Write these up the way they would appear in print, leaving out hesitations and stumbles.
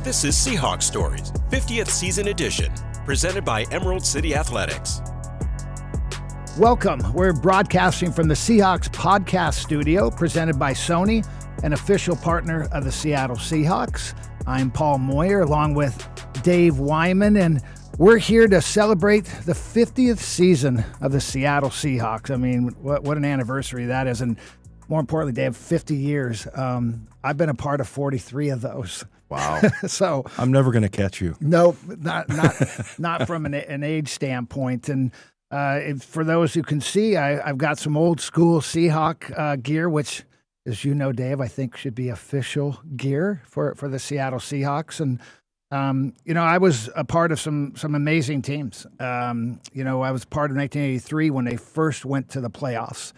This is Seahawks Stories, 50th Season Edition, presented by Emerald City Athletics. Welcome. We're broadcasting from the Seahawks podcast studio, presented by Sony, an official partner of the Seattle Seahawks. I'm Paul Moyer, along with Dave Wyman, and we're here to celebrate the 50th season of the Seattle Seahawks. I mean, what an anniversary that is, and more importantly, Dave, 50 years. I've been a part of 43 of those. Wow. So I'm never going to catch you. No, not from an age standpoint. And for those who can see, I've got some old school Seahawk gear, which, as you know, Dave, I think should be official gear for the Seattle Seahawks. And I was a part of some amazing teams. I was part of 1983 when they first went to the playoffs.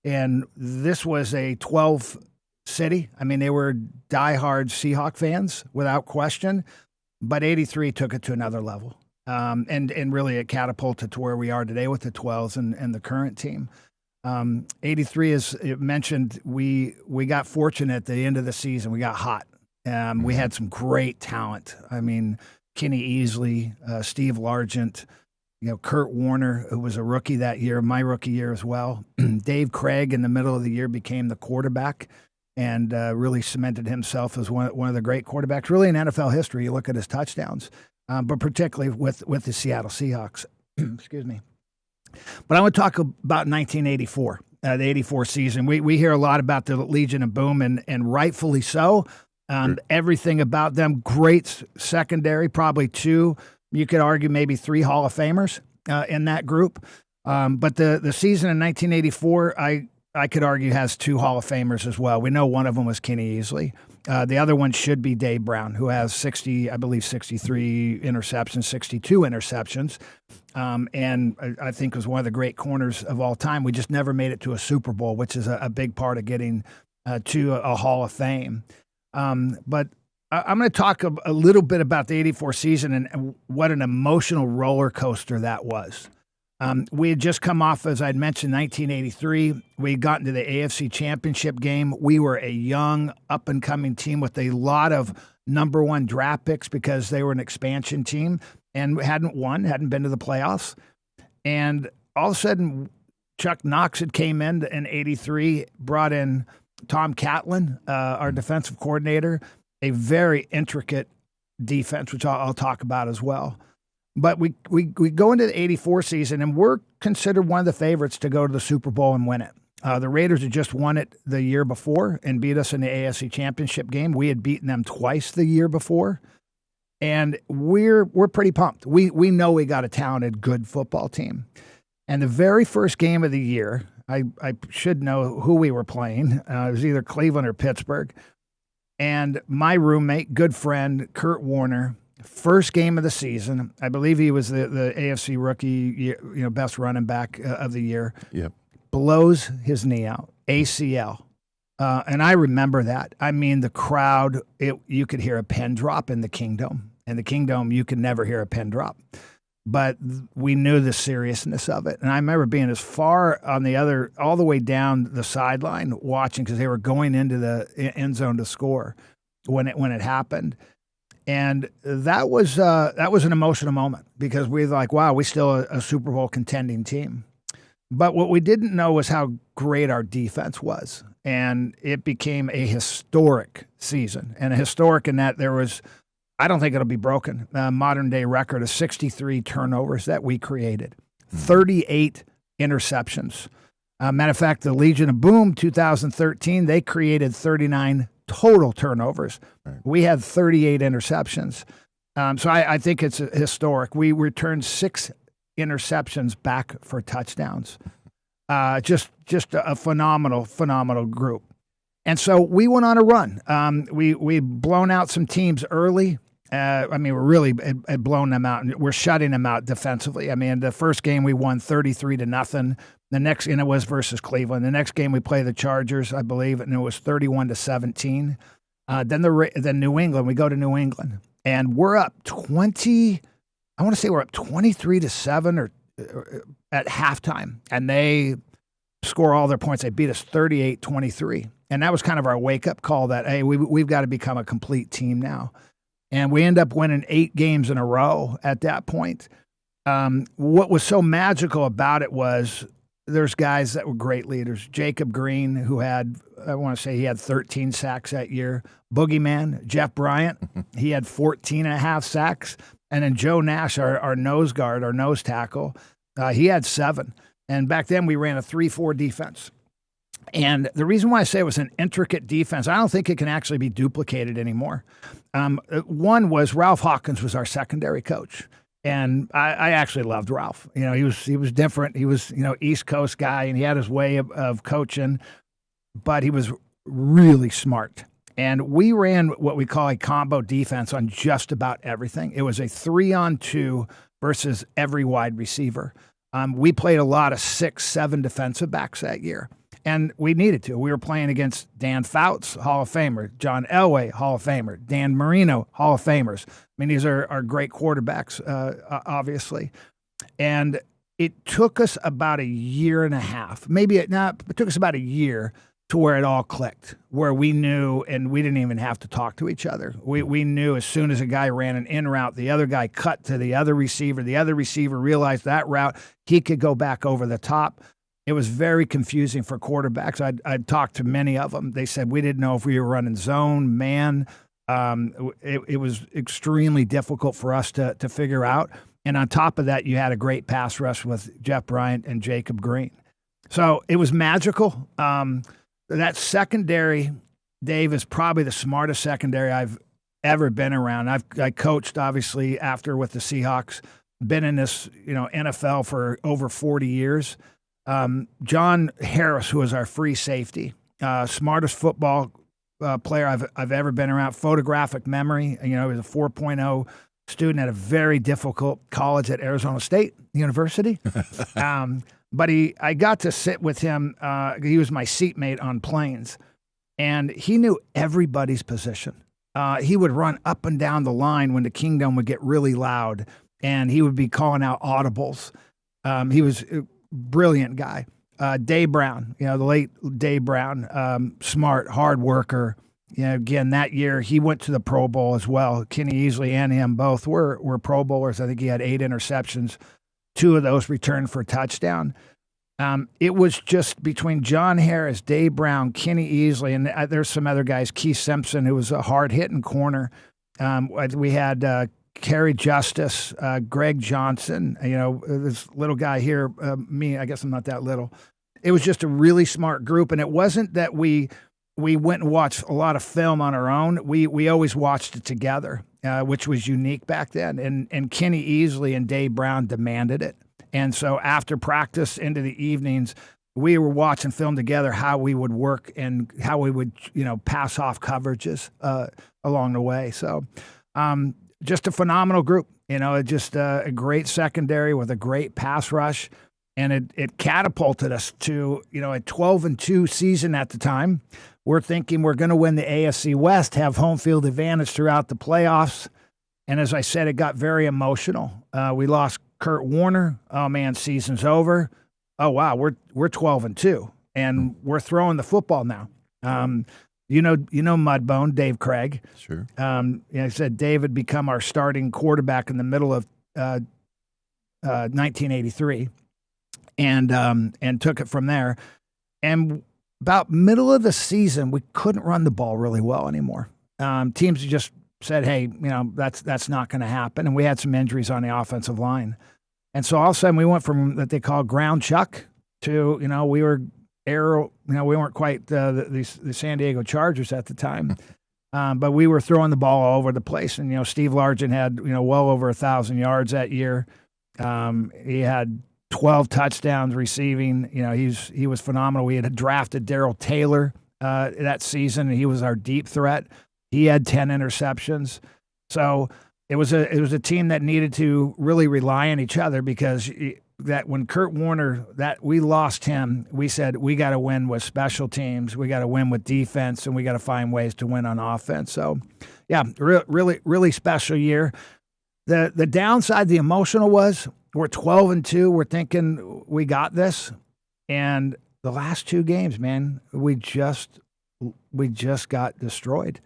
And this was a 12 city. I mean, they were diehard Seahawk fans without question, but 83 took it to another level. And really it catapulted to where we are today with the 12s and the current team. 83, as it mentioned, we got fortunate at the end of the season. We got hot. We had some great talent. I mean, Kenny Easley, Steve Largent, Kurt Warner, who was a rookie that year, my rookie year as well. Dave Craig in the middle of the year became the quarterback and really cemented himself as one of the great quarterbacks, really in NFL history. You look at his touchdowns, but particularly with the Seattle Seahawks. Excuse me. But I want to talk about 1984, the 84 season. We hear a lot about the Legion of Boom, and rightfully so. Everything about them, great secondary, probably two. You could argue maybe three Hall of Famers in that group. But the season in 1984, I could argue has two Hall of Famers as well. We know one of them was Kenny Easley. The other one should be Dave Brown, who has 63 interceptions, 62 interceptions. And I think was one of the great corners of all time. We just never made it to a Super Bowl, which is a big part of getting to a Hall of Fame. But I'm going to talk a little bit about the 84 season and what an emotional roller coaster that was. We had just come off, as I'd mentioned, 1983. We had gotten to the AFC Championship game. We were a young, up-and-coming team with a lot of number one draft picks because they were an expansion team and hadn't been to the playoffs. And all of a sudden, Chuck Knox had came in 83, brought in Tom Catlin, our defensive coordinator, a very intricate defense, which I'll talk about as well. But we go into the 84 season, and we're considered one of the favorites to go to the Super Bowl and win it. The Raiders had just won it the year before and beat us in the AFC Championship game. We had beaten them twice the year before, and we're pretty pumped. We know we got a talented, good football team. And the very first game of the year, I should know who we were playing. It was either Cleveland or Pittsburgh. And my roommate, good friend, Kurt Warner, first game of the season, I believe he was the AFC rookie, best running back of the year. Yep. Blows his knee out, ACL. And I remember that. I mean, the crowd, you could hear a pin drop in the Kingdom. In the Kingdom, you could never hear a pin drop. But we knew the seriousness of it. And I remember being as far on all the way down the sideline watching because they were going into the end zone to score when it happened. And that was an emotional moment because we were like, wow, we're still a Super Bowl contending team. But what we didn't know was how great our defense was. And it became a historic season. And a historic in that there was, I don't think it'll be broken, modern day record of 63 turnovers that we created, 38 interceptions. Matter of fact, the Legion of Boom 2013, they created 39 total turnovers. Right. We had 38 interceptions. So I think it's historic. We returned 6 interceptions back for touchdowns. Just a phenomenal group. And so we went on a run. We'd blown out some teams early. We really had blown them out, and we're shutting them out defensively. I mean, the first game we won 33-0. The next, and it was versus Cleveland. The next game we played the Chargers, I believe, and it was 31-17. Then New England, we go to New England, and we're up 20. I want to say we're up 23-7 or at halftime, and they score all their points. They beat us 38-23, and that was kind of our wake up call that hey, we've got to become a complete team now. and we ended up winning 8 games in a row at that point. What was so magical about it was there's guys that were great leaders. Jacob Green, who had, I want to say he had 13 sacks that year. Boogeyman, Jeff Bryant, he had 14 and a half sacks. And then Joe Nash, our nose guard, our nose tackle, he had 7. And back then we ran a 3-4 defense. And the reason why I say it was an intricate defense, I don't think it can actually be duplicated anymore. One was Ralph Hawkins was our secondary coach. And I actually loved Ralph. You know, he was different. He was, East Coast guy, and he had his way of coaching, but he was really smart. And we ran what we call a combo defense on just about everything. It was a 3-on-2 versus every wide receiver. We played a lot of 6-7 defensive backs that year, and we needed to. We were playing against Dan Fouts, Hall of Famer, John Elway, Hall of Famer, Dan Marino, Hall of Famers. I mean, these are great quarterbacks, obviously. And it took us about a year and a half, it took us about a year to where it all clicked, where we knew, and we didn't even have to talk to each other. We knew as soon as a guy ran an in route, the other guy cut to the other receiver realized that route, he could go back over the top. It was very confusing for quarterbacks. I'd talked to many of them. They said we didn't know if we were running zone, man. It was extremely difficult for us to figure out. And on top of that, you had a great pass rush with Jeff Bryant and Jacob Green. So it was magical. That secondary, Dave, is probably the smartest secondary I've ever been around. I coached, obviously, after with the Seahawks, been in this NFL for over 40 years. John Harris, who was our free safety, smartest football player I've ever been around, photographic memory. He was a 4.0 student at a very difficult college at Arizona State University. But I got to sit with him. He was my seatmate on planes, and he knew everybody's position. He would run up and down the line when the Kingdom would get really loud, and he would be calling out audibles. He was a brilliant guy. Dave Brown, the late Dave Brown, smart, hard worker. Again, that year he went to the Pro Bowl as well. Kenny Easley and him both were Pro Bowlers. I think he had 8 interceptions. 2 of those returned for a touchdown. It was just between John Harris, Dave Brown, Kenny Easley, and there's some other guys, Keith Simpson, who was a hard-hitting corner. We had Kerry Justice, Greg Johnson, this little guy here, me, I guess I'm not that little. It was just a really smart group, and it wasn't that we went and watched a lot of film on our own. We always watched it together. Which was unique back then. And Kenny Easley and Dave Brown demanded it. And so after practice into the evenings, we were watching film together, how we would work and how we would, pass off coverages along the way. So just a phenomenal group, just a great secondary with a great pass rush. And it catapulted us to, a 12-2 season at the time. We're thinking we're going to win the AFC West, have home field advantage throughout the playoffs. And as I said, it got very emotional. We lost Kurt Warner. Oh, man, season's over. Oh, wow, we're 12-2, and we're throwing the football now. Mudbone, Dave Craig. Sure. I said Dave had become our starting quarterback in the middle of 1983 and took it from there. And about middle of the season, we couldn't run the ball really well anymore. Teams just said, hey, that's not going to happen. And we had some injuries on the offensive line. And so all of a sudden we went from what they call ground chuck to, we were aero, we weren't quite the San Diego Chargers at the time. But we were throwing the ball all over the place. And, Steve Largent had, well over 1,000 yards that year. He had 12 touchdowns receiving. He was phenomenal. We had drafted Darrell Taylor that season, and he was our deep threat. He had 10 interceptions. So it was a team that needed to really rely on each other, because that when Kurt Warner, that we lost him, we said we got to win with special teams, we got to win with defense, and we got to find ways to win on offense. So, yeah, really, really special year. The downside, the emotional was, we're 12-2. We're thinking we got this, and the last 2 games, man, we just got destroyed.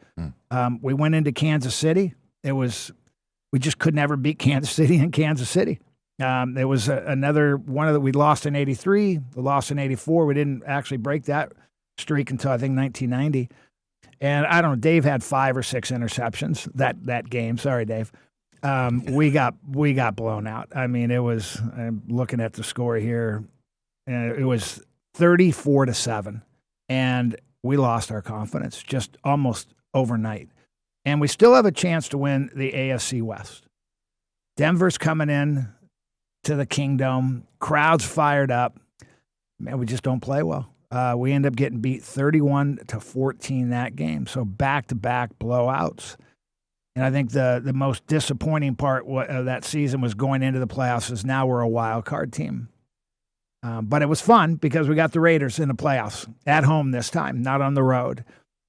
We went into Kansas City. we just could never beat Kansas City in Kansas City. There was another one that we lost in '83, we lost in '84. We didn't actually break that streak until I think 1990. And I don't know, Dave had 5 or 6 interceptions that game. Sorry, Dave. We got blown out. I mean, it was, I'm looking at the score here, and it was 34-7, and we lost our confidence just almost overnight. And we still have a chance to win the AFC West. Denver's coming in to the Kingdom. Crowd's fired up. Man, we just don't play well. We end up getting beat 31-14 that game. So back-to-back blowouts. And I think the most disappointing part of that season was going into the playoffs is now we're a wild card team. But it was fun because we got the Raiders in the playoffs at home this time, not on the road.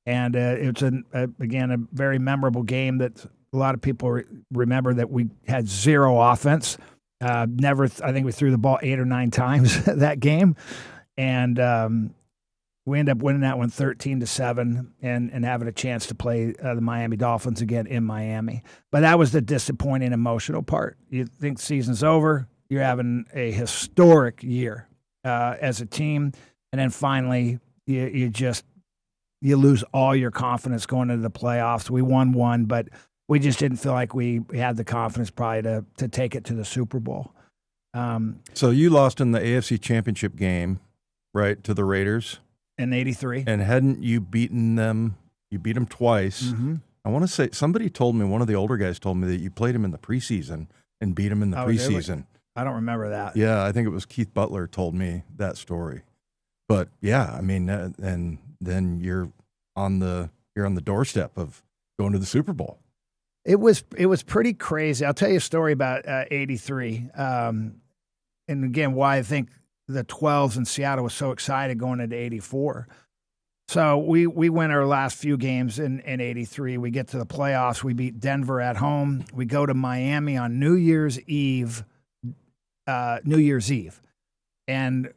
And it's, again, a very memorable game that a lot of people remember that we had zero offense. I think we threw the ball 8 or 9 times that game. And we end up winning that one 13-7 and having a chance to play the Miami Dolphins again in Miami. But that was the disappointing emotional part. You think season's over. You're having a historic year as a team. And then finally, you lose all your confidence going into the playoffs. We won one, but we just didn't feel like we had the confidence probably to take it to the Super Bowl. So you lost in the AFC Championship game, right, to the Raiders? In '83. And hadn't you beaten them? You beat them twice. Mm-hmm. I want to say, somebody told me, one of the older guys told me that you played them in the preseason and beat them in the preseason. I don't remember that. Yeah, I think it was Keith Butler told me that story. But yeah, I mean, and then you're on the doorstep of going to the Super Bowl. It was pretty crazy. I'll tell you a story about '83, and again, why I think the 12s in Seattle was so excited going into '84. So we win our last few games in '83. We get to the playoffs. We beat Denver at home. We go to Miami on New Year's Eve. And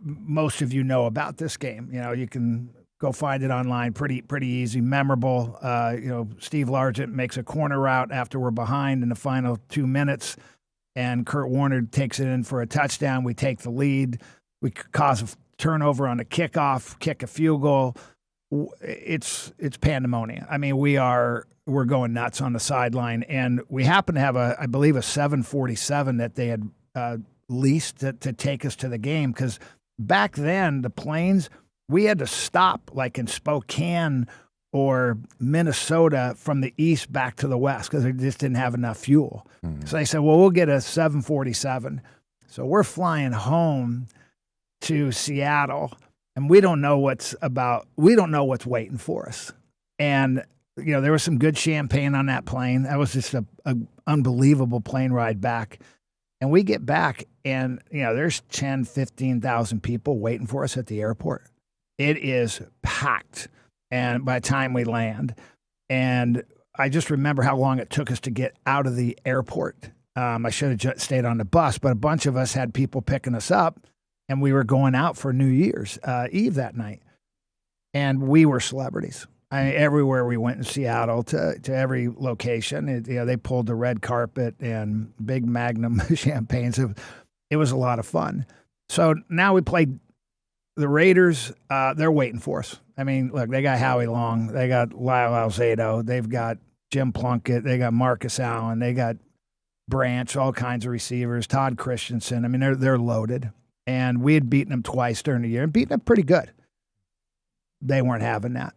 most of you know about this game. You know, you can go find it online. Pretty easy, memorable. Steve Largent makes a corner route after we're behind in the final 2 minutes, and Kurt Warner takes it in for a touchdown. We take the lead. We cause a turnover on a kickoff, kick a field goal. It's pandemonium. I mean, we're going nuts on the sideline, and we happen to have I believe a 747 that they had leased to take us to the game, because back then the planes, we had to stop like in Spokane or Minnesota from the east back to the west because they just didn't have enough fuel. Mm-hmm. So they said, well, we'll get a 747. So we're flying home to Seattle, and we don't know what's waiting for us. And, there was some good champagne on that plane. That was just a unbelievable plane ride back. And we get back, and, there's 10, 15,000 people waiting for us at the airport. It is packed. And by the time we land, and I just remember how long it took us to get out of the airport. I should have just stayed on the bus, but a bunch of us had people picking us up, and we were going out for New Year's Eve that night. And we were celebrities. Everywhere we went in Seattle, to every location, they pulled the red carpet and big Magnum champagnes. It was a lot of fun. So now we played the Raiders. They're waiting for us. I mean, look, they got Howie Long, they got Lyle Alzado, they've got Jim Plunkett, they got Marcus Allen, they got Branch, all kinds of receivers, Todd Christensen. I mean, they're loaded. And we had beaten them twice during the year and beaten them pretty good. They weren't having that.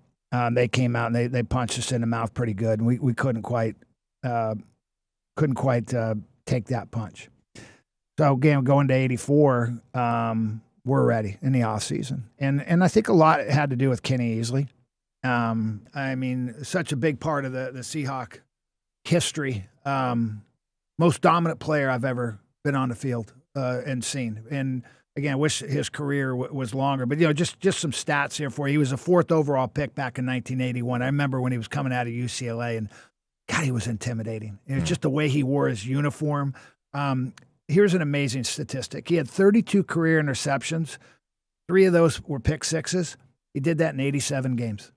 They came out and they punched us in the mouth pretty good, and we couldn't quite take that punch. So again, going to '84, we're ready in the offseason. And I think a lot had to do with Kenny Easley. I mean, such a big part of the Seahawk history. Most dominant player I've ever been on the field and seen. And again, I wish his career was longer. But, just some stats here for you. He was a 4th overall pick back in 1981. I remember when he was coming out of UCLA, and, God, he was intimidating. It was just the way he wore his uniform. Here's an amazing statistic. He had 32 career interceptions. 3 of those were pick sixes. He did that in 87 games.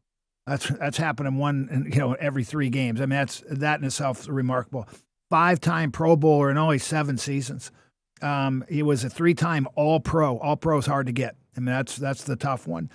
That's happened every 3 games. I mean, that in itself is remarkable. 5-time Pro Bowler in only 7 seasons. He was a 3-time All-Pro. All-Pro is hard to get. I mean, that's the tough one.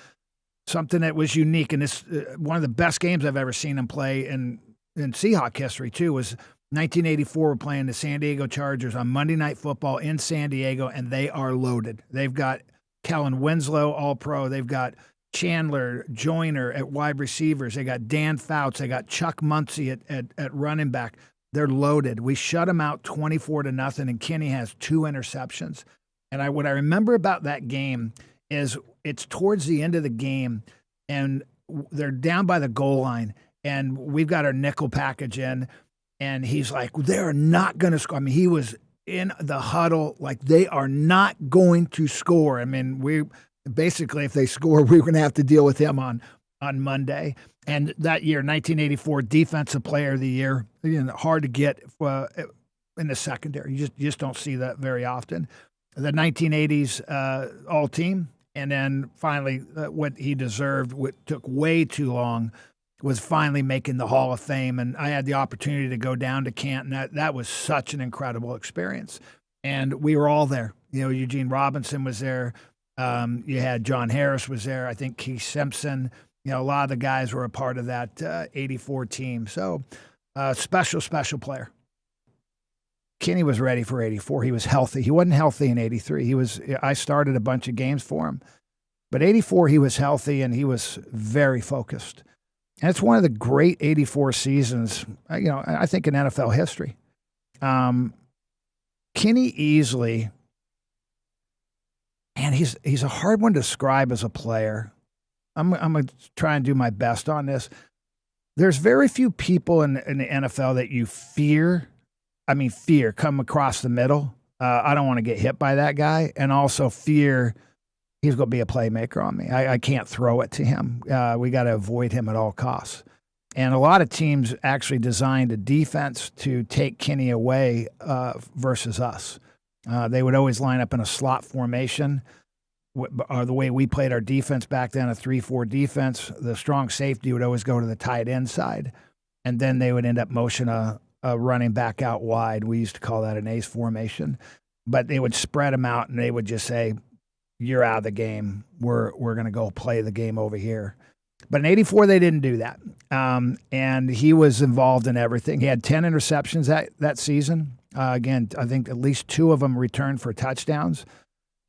Something that was unique, and this one of the best games I've ever seen him play in Seahawk history too was 1984. We're playing the San Diego Chargers on Monday Night Football in San Diego, and they are loaded. They've got Kellen Winslow, All-Pro. They've got Chandler, Joyner at wide receivers. They got Dan Fouts. They got Chuck Muncie at running back. They're loaded. We shut them out 24-0, and Kenny has 2 interceptions. And what I remember about that game is it's towards the end of the game, and they're down by the goal line, and we've got our nickel package in, and he's like, they're not going to score. I mean, he was in the huddle like they are not going to score. I mean, basically, if they score, we're going to have to deal with him on Monday. And that year, 1984, Defensive Player of the Year, hard to get in the secondary. You just don't see that very often. The 1980s All-Team, and then finally what he deserved, what took way too long, was finally making the Hall of Fame. And I had the opportunity to go down to Canton. That was such an incredible experience. And we were all there. Eugene Robinson was there. You had John Harris was there. I think Keith Simpson. A lot of the guys were a part of that 84 team. So special player. Kenny was ready for 84. He was healthy. He wasn't healthy in 83. I started a bunch of games for him. But 84, he was healthy, and he was very focused. And it's one of the great 84 seasons, I think in NFL history. Kenny Easley, and he's a hard one to describe as a player. I'm going to try and do my best on this. There's very few people in the NFL that you fear come across the middle. I don't want to get hit by that guy. And also fear he's going to be a playmaker on me. I can't throw it to him. We got to avoid him at all costs. And a lot of teams actually designed a defense to take Kenny away versus us. They would always line up in a slot formation. Or the way we played our defense back then, a 3-4 defense, the strong safety would always go to the tight end side. And then they would end up motion a running back out wide. We used to call that an ace formation. But they would spread them out, and they would just say, you're out of the game. We're going to go play the game over here. But in 84, they didn't do that. And he was involved in everything. He had 10 interceptions that season. Again, I think at least 2 of them returned for touchdowns.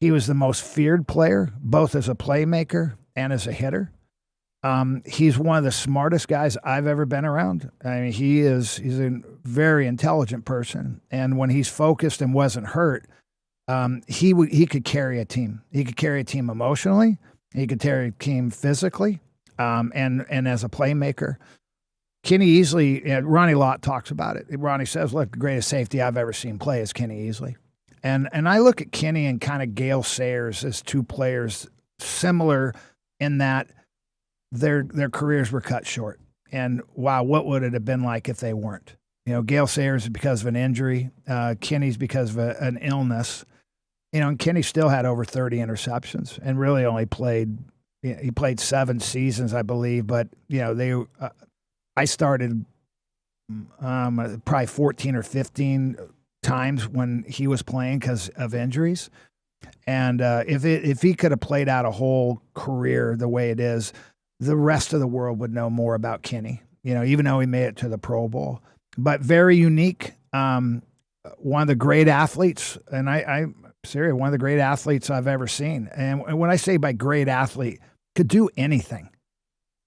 He was the most feared player, both as a playmaker and as a hitter. He's one of the smartest guys I've ever been around. I mean, he's a very intelligent person. And when he's focused and wasn't hurt, he could carry a team. He could carry a team emotionally. He could carry a team physically, and as a playmaker. Kenny Easley, Ronnie Lott talks about it. Ronnie says, look, the greatest safety I've ever seen play is Kenny Easley. And I look at Kenny and kind of Gale Sayers as 2 players similar in that their careers were cut short. And wow, what would it have been like if they weren't? Gale Sayers is because of an injury. Kenny's because of an illness. And Kenny still had over 30 interceptions and really only played 7 seasons, I believe. But, I started probably 14 or 15 times when he was playing because of injuries. And if he could have played out a whole career the way it is, the rest of the world would know more about Kenny, even though he made it to the Pro Bowl. But very unique, one of the great athletes, and I'm serious, one of the great athletes I've ever seen. And when I say by great athlete, could do anything.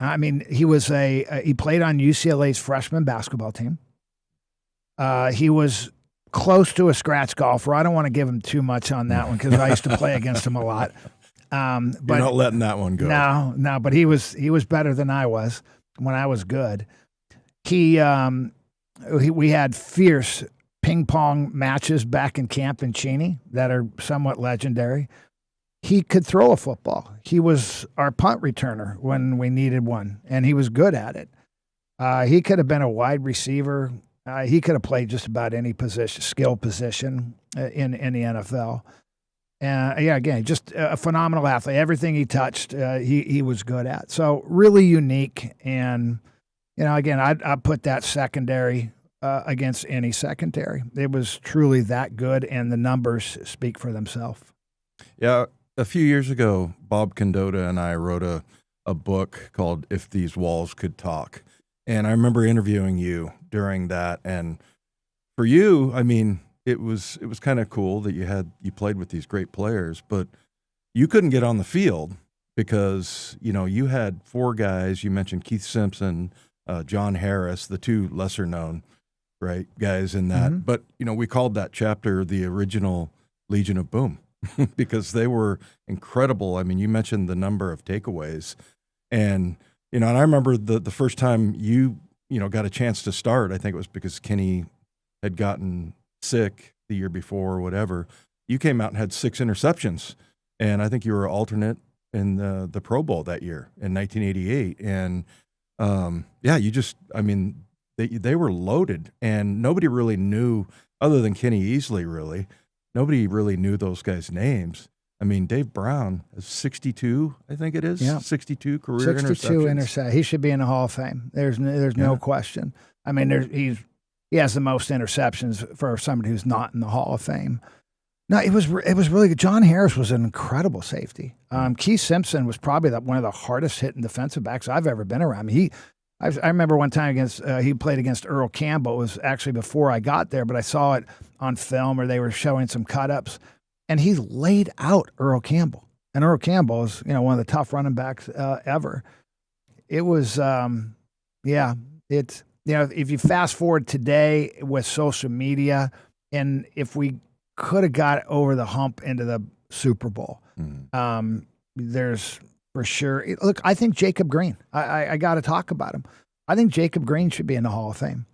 I mean, he played on UCLA's freshman basketball team. He was close to a scratch golfer. I don't want to give him too much on that one because I used to play against him a lot. But you're not letting that one go. No, but he was better than I was when I was good. We had fierce ping pong matches back in Camp in Cheney that are somewhat legendary. He could throw a football. He was our punt returner when we needed one, and he was good at it. He could have been a wide receiver. He could have played just about any skill position in the NFL. Yeah, again, just a phenomenal athlete. Everything he touched, he was good at. So really unique. And, again, I put that secondary against any secondary. It was truly that good, and the numbers speak for themselves. Yeah, a few years ago, Bob Condotta and I wrote a book called If These Walls Could Talk. And I remember interviewing you during that. And for you, I mean, it was kind of cool that you played with these great players, but you couldn't get on the field because, you had four guys. You mentioned Keith Simpson, John Harris, the two lesser known, right, guys in that. Mm-hmm. But, we called that chapter the original Legion of Boom because they were incredible. I mean, you mentioned the number of takeaways, and, and I remember the first time you got a chance to start, I think it was because Kenny had gotten sick the year before or whatever. You came out and had 6 interceptions, and I think you were alternate in the Pro Bowl that year in 1988. And they were loaded, and nobody really knew, other than Kenny Easley, really. Nobody really knew those guys' names. I mean, Dave Brown is 62, I think it is. Yeah. 62 career 62 interceptions. He should be in the Hall of Fame. There's no question. I mean, he has the most interceptions for somebody who's not in the Hall of Fame. No, it was really good. John Harris was an incredible safety. Keith Simpson was probably one of the hardest hitting defensive backs I've ever been around. I remember one time he played against Earl Campbell. It was actually before I got there, but I saw it on film, or they were showing some cut-ups, and he laid out Earl Campbell. And Earl Campbell is one of the tough running backs ever. It was if you fast forward today with social media, and if we could have got over the hump into the Super Bowl, there's for sure. Look, I think Jacob Green, I got to talk about him. I think Jacob Green should be in the Hall of Fame.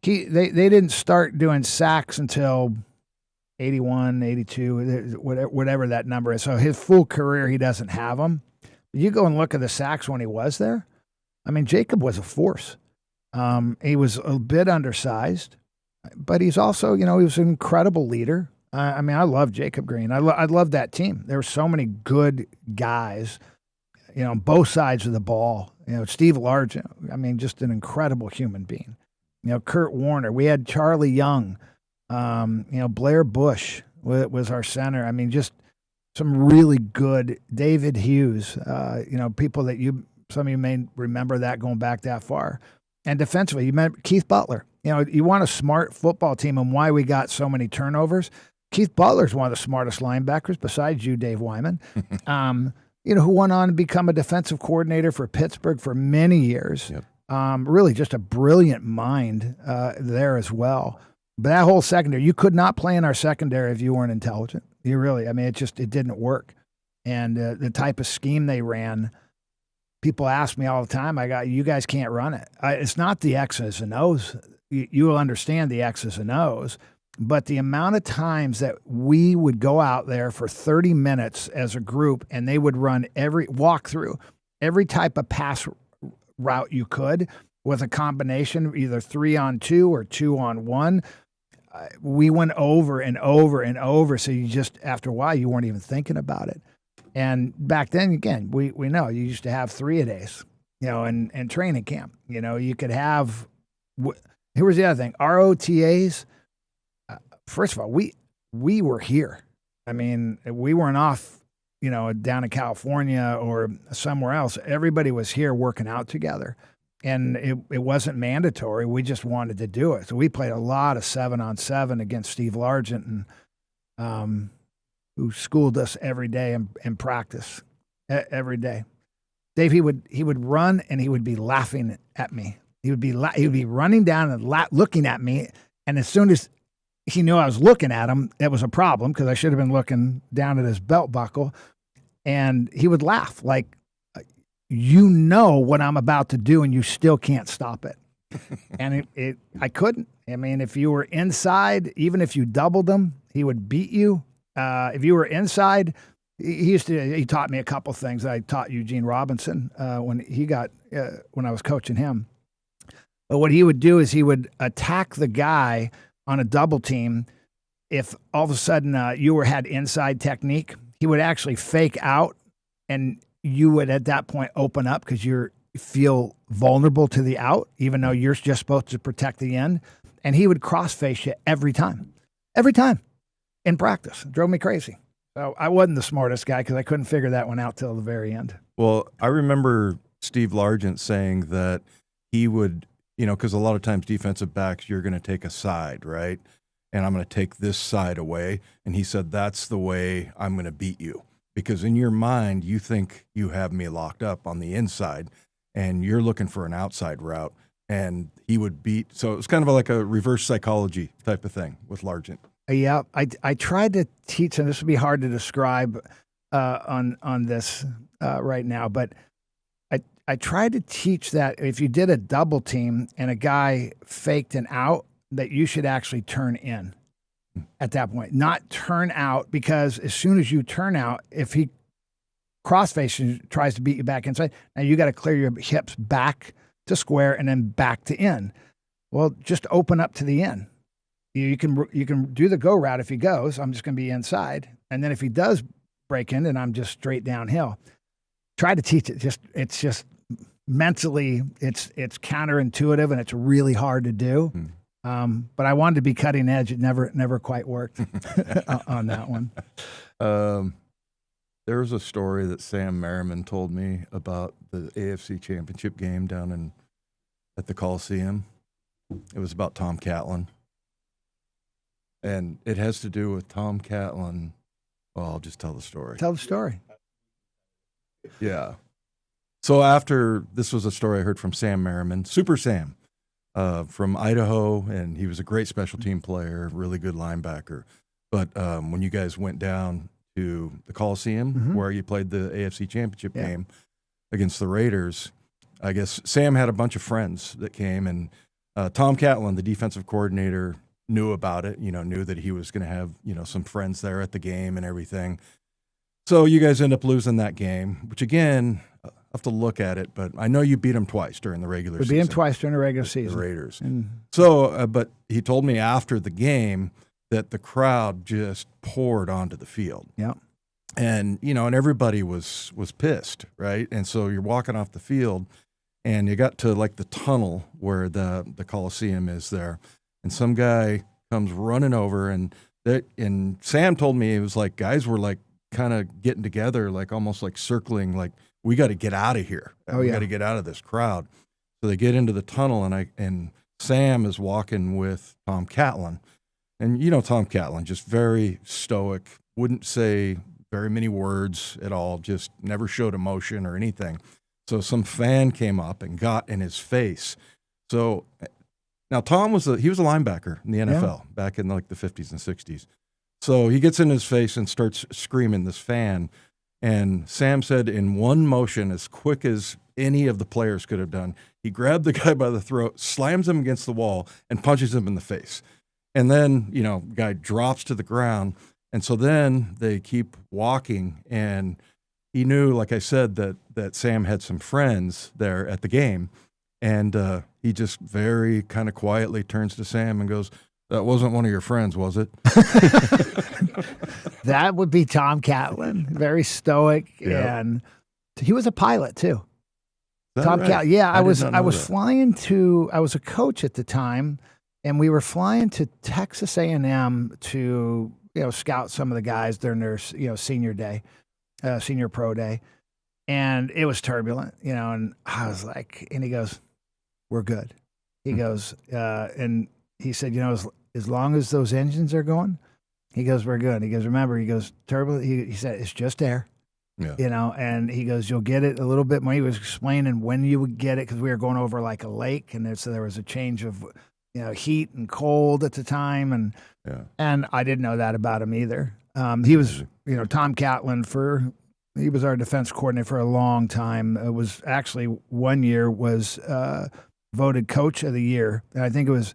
They didn't start doing sacks until 81, 82, whatever that number is. So his full career, he doesn't have them. You go and look at the sacks when he was there. I mean, Jacob was a force. He was a bit undersized, but he's also, he was an incredible leader. I love Jacob Green. I love that team. There were so many good guys, on both sides of the ball. Steve Largent, just an incredible human being. Kurt Warner. We had Charlie Young. Blair Bush was our center. Just some really good David Hughes. People that some of you may remember that going back that far. And defensively, you met Keith Butler. You want a smart football team, and why we got so many turnovers. Keith Butler's one of the smartest linebackers, besides you, Dave Wyman, who went on to become a defensive coordinator for Pittsburgh for many years. Yep. Really just a brilliant mind there as well. But that whole secondary, you could not play in our secondary if you weren't intelligent. You really, it didn't work. And the type of scheme they ran, people ask me all the time, you guys can't run it. It's not the X's and O's. You will understand the X's and O's. But the amount of times that we would go out there for 30 minutes as a group, and they would run walk through every type of pass route you could with a combination of either 3-on-2 or 2-on-1. We went over and over and over. So you just, after a while, you weren't even thinking about it. And back then, again, we know you used to have 3-a-days, in training camp. You could have, here was the other thing, ROTAs. First of all, we were here. We weren't off, down in California or somewhere else. Everybody was here working out together. And it wasn't mandatory. We just wanted to do it. So we played a lot of 7-on-7 against Steve Largent, and who schooled us every day in practice, every day. Dave, he would run and he would be laughing at me. He would be running down and looking at me, and as soon as he knew I was looking at him, that was a problem because I should have been looking down at his belt buckle, and he would laugh like, what I'm about to do, and you still can't stop it. And I couldn't. If you were inside, even if you doubled him, he would beat you. If you were inside, he taught me a couple things. I taught Eugene Robinson when I was coaching him. But what he would do is he would attack the guy on a double team, if all of a sudden you had inside technique, he would actually fake out, and you would at that point open up because you feel vulnerable to the out, even though you're just supposed to protect the end. And he would cross face you every time in practice. It drove me crazy. So I wasn't the smartest guy because I couldn't figure that one out till the very end. Well, I remember Steve Largent saying that he would, because a lot of times defensive backs, you're going to take a side, right? And I'm going to take this side away. And he said, that's the way I'm going to beat you. Because in your mind, you think you have me locked up on the inside, and you're looking for an outside route. And he would beat. So it was kind of like a reverse psychology type of thing with Largent. Yeah, I tried to teach, and this would be hard to describe on this right now, but I tried to teach that if you did a double team and a guy faked an out, that you should actually turn in at that point, not turn out, because as soon as you turn out, if he cross-faces tries to beat you back inside, now you got to clear your hips back to square and then back to in. Well, just open up to the in. You can do the go route if he goes. I'm just going to be inside, and then if he does break in, then I'm just straight downhill. Try to teach it. It's just mentally, it's counterintuitive, and it's really hard to do. But I wanted to be cutting edge. It never quite worked on that one. There was a story that Sam Merriman told me about the AFC Championship game down at the Coliseum. It was about Tom Catlin. And it has to do with Tom Catlin. Well, I'll just tell the story. Tell the story. Yeah. So this was a story I heard from Sam Merriman, Super Sam, from Idaho, and he was a great special team player, really good linebacker. But when you guys went down to the Coliseum, where you played the AFC Championship game against the Raiders, I guess Sam had a bunch of friends that came, and Tom Catlin, the defensive coordinator, knew about it, knew that he was going to have, some friends there at the game and everything. So you guys end up losing that game, which again, I'll have to look at it, but I know you beat them twice during the regular season. We beat them twice during the regular season. The Raiders. So, but he told me after the game that the crowd just poured onto the field. Yeah. And, and everybody was pissed, right? And so you're walking off the field, and you got to like the tunnel where the Coliseum is there. And some guy comes running over, and Sam told me it was like guys were like kind of getting together, like almost like circling, like we got to get out of here. We got to get out of this crowd. So they get into the tunnel, and Sam is walking with Tom Catlin, and Tom Catlin, just very stoic, wouldn't say very many words at all, just never showed emotion or anything. So some fan came up and got in his face. So. Now, Tom was a linebacker in the NFL back in like the 50s and 60s. So he gets in his face and starts screaming, this fan. And Sam said in one motion, as quick as any of the players could have done, he grabbed the guy by the throat, slams him against the wall, and punches him in the face. And then, guy drops to the ground. And so then they keep walking. And he knew, like I said, that Sam had some friends there at the game. And he just very kind of quietly turns to Sam and goes, "That wasn't one of your friends, was it?" That would be Tom Catlin, very stoic, and he was a pilot too. Tom Catlin, yeah. I was flying to. I was a coach at the time, and we were flying to Texas A&M to scout some of the guys during their senior day, senior pro day, and it was turbulent, and I was like, and he goes, "We're good." He goes, and he said, as long as those engines are going, he goes, "We're good." He goes, "Remember," he goes, "turbulent." He said, "It's just air." Yeah. And he goes, "You'll get it a little bit more." He was explaining when you would get it because we were going over like a lake, and there was a change of, heat and cold at the time, and I didn't know that about him either. He was, Tom Catlin he was our defense coordinator for a long time. It was actually one year was voted coach of the year, and I think it was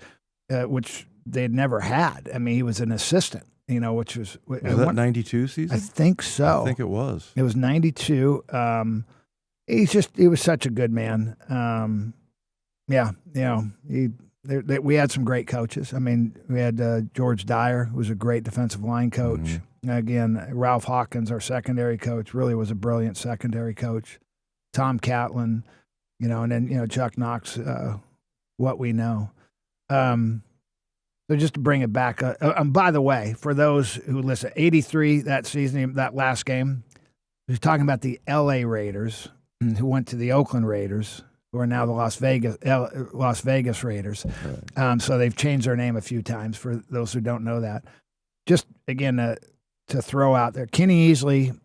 which they'd never had. I mean, he was an assistant. Which was that 92 season? I think so. I think it was. It was 92. He was such a good man. He we had some great coaches. I mean, we had George Dyer, who was a great defensive line coach. Mm-hmm. Again, Ralph Hawkins, our secondary coach, really was a brilliant secondary coach. Tom Catlin, and then, Chuck Knox, what we know. So just to bring it back, by the way, for those who listen, 83 that season, that last game, he was talking about the L.A. Raiders who went to the Oakland Raiders, who are now the Las Vegas Raiders. Right. So they've changed their name a few times for those who don't know that. Just, again, to throw out there, Kenny Easley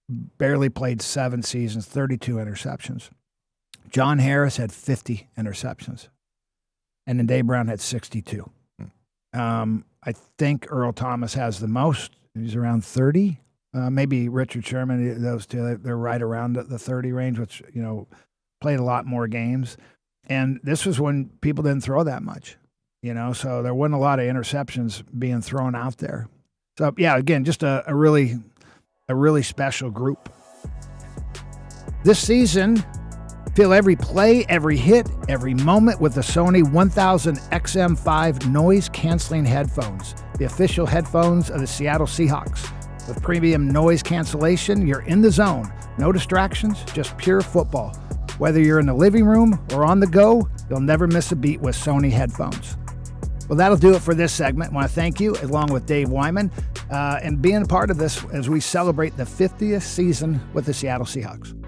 barely played 7 seasons, 32 interceptions. John Harris had 50 interceptions. And then Dave Brown had 62. I think Earl Thomas has the most. He's around 30. Maybe Richard Sherman, those two, they're right around the 30 range, which, played a lot more games. And this was when people didn't throw that much, so there wasn't a lot of interceptions being thrown out there. So, yeah, again, just a really special group. This season, feel every play, every hit, every moment with the Sony 1000 XM5 noise-canceling headphones, the official headphones of the Seattle Seahawks. With premium noise cancellation, you're in the zone. No distractions, just pure football. Whether you're in the living room or on the go, you'll never miss a beat with Sony headphones. Well, that'll do it for this segment. I want to thank you, along with Dave Wyman, and being a part of this as we celebrate the 50th season with the Seattle Seahawks.